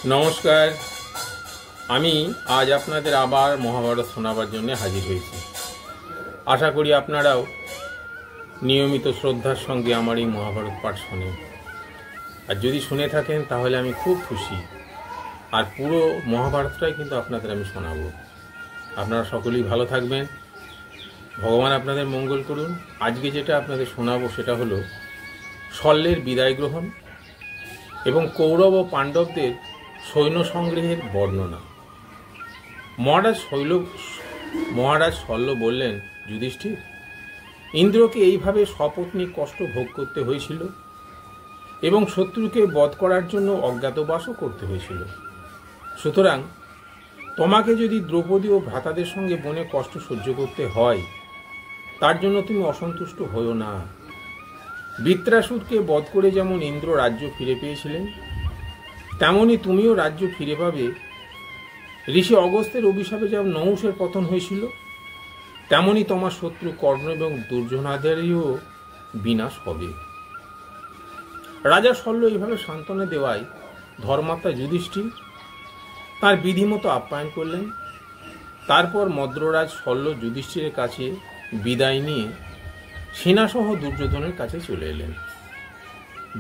नमस्कार। আমি আজ আপনাদের আবার মহাভারত শোনাবার জন্য হাজির হয়েছি। আশা করি আপনারাও নিয়মিত শ্রদ্ধার সঙ্গে আমার এই মহাভারত পাঠ শোনেন। আর যদি শুনে থাকেন তাহলে আমি খুব খুশি। আর পুরো মহাভারতটাই কিন্তু আপনাদের আমি শোনাবো। আপনারা সকলেই ভালো থাকবেন, ভগবান আপনাদের মঙ্গল করুন। আজকে যেটা আপনাদের শোনাবো সেটা হলো শল্যের বিদায় গ্রহণ এবং কৌরব ও পাণ্ডবদের সৈন্য সংগ্রহের বর্ণনা। মহারাজ শল্য বললেন, যুধিষ্ঠির, ইন্দ্রকে এইভাবে সপত্নীক কষ্ট ভোগ করতে হয়েছিল এবং শত্রুকে বধ করার জন্য অজ্ঞাতবাসও করতে হয়েছিল। সুতরাং তোমাকে যদি দ্রৌপদী ও ভ্রাতাদের সঙ্গে বনে কষ্ট সহ্য করতে হয়, তার জন্য তুমি অসন্তুষ্ট হও না। বৃত্রাসুরকে বধ করে যেমন ইন্দ্র রাজ্য ফিরে পেয়েছিলেন, তেমনি তুমিও রাজ্য ফিরে পাবে। ঋষি অগস্ত্যের অভিশাপে যেমন নহুষের পতন হয়েছিল, তেমনি তোমার শত্রু কর্ণ এবং দুর্যোধনাদেরও বিনাশ হবে। রাজা শল্য এইভাবে সান্ত্বনা দেওয়ায় ধর্মাত্মা যুধিষ্ঠির তার বিধিমতো আপ্যায়ন করলেন। তারপর মদ্ররাজ শল্য যুধিষ্ঠিরের কাছে বিদায় নিয়ে সেনাসহ দুর্যোধনের কাছে চলে এলেন।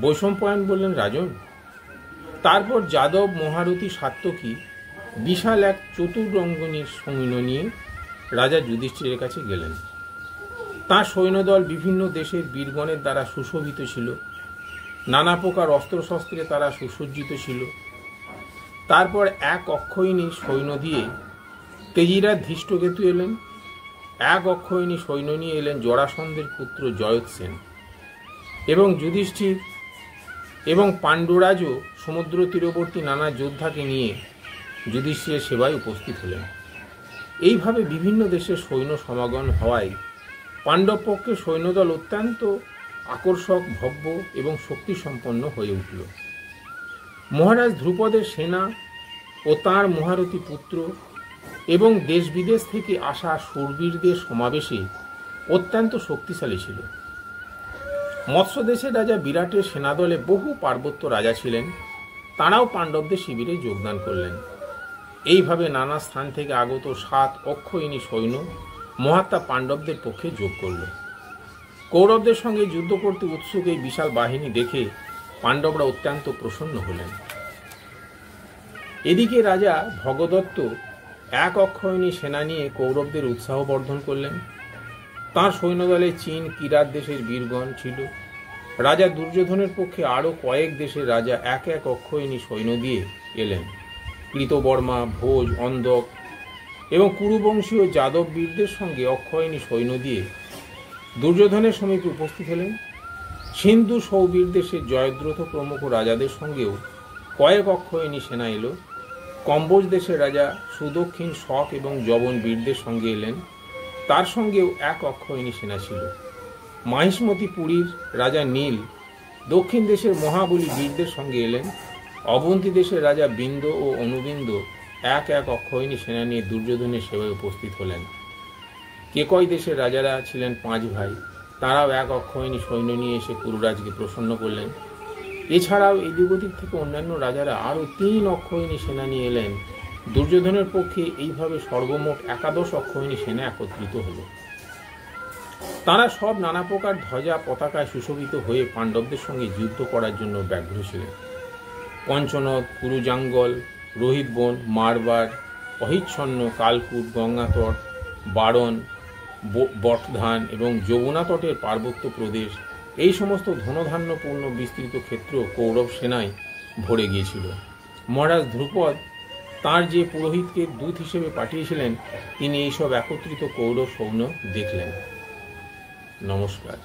বৈশম্পায়ন বললেন, রাজন, তারপর যাদব, মহারথী, সাত্যকী বিশাল এক চতুরঙ্গনীর সৈন্য নিয়ে রাজা যুধিষ্ঠিরের কাছে গেলেন। তাঁর সৈন্যদল বিভিন্ন দেশের বীরগণের দ্বারা সুশোভিত ছিল, নানা প্রকার অস্ত্রশস্ত্রে তারা সুসজ্জিত ছিল। তারপর এক অক্ষয়িণী সৈন্য দিয়ে তেজিরাজ ধৃষ্টকেতু এলেন। এক অক্ষয়িণী সৈন্য নিয়ে এলেন জরাসন্ধের পুত্র জয়ৎসেন, এবং যুধিষ্ঠির এবং পাণ্ডুরাজও সমুদ্র তীরবর্তী নানা যোদ্ধাকে নিয়ে যুধিষ্ঠিরের সেবায় উপস্থিত হলেন। এইভাবে বিভিন্ন দেশের সৈন্য সমাগম হওয়ায় পাণ্ডব পক্ষের সৈন্যদল অত্যন্ত আকর্ষক, ভব্য এবং শক্তিসম্পন্ন হয়ে উঠল। মহারাজ ধ্রুপদের সেনা ও তাঁর মহারথী পুত্র এবং দেশ বিদেশ থেকে আসা শূরবীরদের সমাবেশে অত্যন্ত শক্তিশালী ছিল। মৎস্য দেশের রাজা বিরাটের সেনাদলে বহু পার্বত্য রাজা ছিলেন, তাঁরাও পাণ্ডবদের শিবিরে যোগদান করলেন। এইভাবে নানা স্থান থেকে আগত 7 অক্ষয়িণী সৈন্য মহাত্মা পাণ্ডবদের পক্ষে যোগ করল। কৌরবদের সঙ্গে যুদ্ধ করতে উৎসুক এই বিশাল বাহিনী দেখে পাণ্ডবরা অত্যন্ত প্রসন্ন হলেন। এদিকে রাজা ভগদত্ত এক অক্ষয়িণী সেনা নিয়ে কৌরবদের উৎসাহ বর্ধন করলেন। তাঁর সৈন্যদলে চীন, কিরাত দেশের বীরগণ ছিল। রাজা দুর্যোধনের পক্ষে আরও কয়েক দেশের রাজা এক এক অক্ষয়িণী সৈন্য দিয়ে এলেন। কৃতবর্মা, ভোজ, অন্ধক এবং কুরুবংশীয় যাদব বীরদের সঙ্গে অক্ষয়িণী সৈন্য দিয়ে দুর্যোধনের সমীপে উপস্থিত হলেন। সিন্ধু, সৌবীর দেশের জয়দ্রথ প্রমুখ রাজাদের সঙ্গেও কয়েক অক্ষয়িণী সেনা এলো। কম্বোজ দেশের রাজা সুদক্ষিণ, শক এবং যবন বীরদের সঙ্গে এলেন। তার সঙ্গেও এক অক্ষয়িণী সেনা ছিল। মাহিষ্মতি পুরীর রাজা নীল দক্ষিণ দেশের মহাবলী বীরদের সঙ্গে এলেন। অবন্তী দেশের রাজা বিন্দ ও অনুবিন্দ এক এক অক্ষয়িণী সেনা নিয়ে দুর্যোধনের সেবায় উপস্থিত হলেন। কেকয় দেশের রাজারা ছিলেন 5 ভাই, তারাও এক অক্ষয়িণী সৈন্য নিয়ে এসে কুরুরাজকে প্রসন্ন করলেন। এছাড়াও এদিক ওদিক থেকে অন্যান্য রাজারা আরও 3 অক্ষয়িণী সেনা নিয়ে এলেন। দুর্যোধনের পক্ষে এইভাবে সর্বমোট 11 অক্ষয়িণী সেনা একত্রিত হল। তারা সব নানা প্রকার ধ্বজা পতাকায় সুশোভিত হয়ে পাণ্ডবদের সঙ্গে যুদ্ধ করার জন্য ব্যগ্র ছিলেন। পঞ্চনদ, কুরুজাঙ্গল, রোহিতবন, মারবার, অহিচ্ছন্ন, কালকূট, গঙ্গাতট, বারণ, বটধান এবং যমুনা তটের পার্বত্য প্রদেশ, এই সমস্ত ধনধান্যপূর্ণ বিস্তৃত ক্ষেত্র কৌরব সেনায় ভরে গিয়েছিল। মহারাজ ধ্রুপদ তাঁর যে পুরোহিতকে দূত হিসেবে পাঠিয়েছিলেন, তিনি এইসব একত্রিত কৌরব সৈন্য দেখলেন। নমস্কার।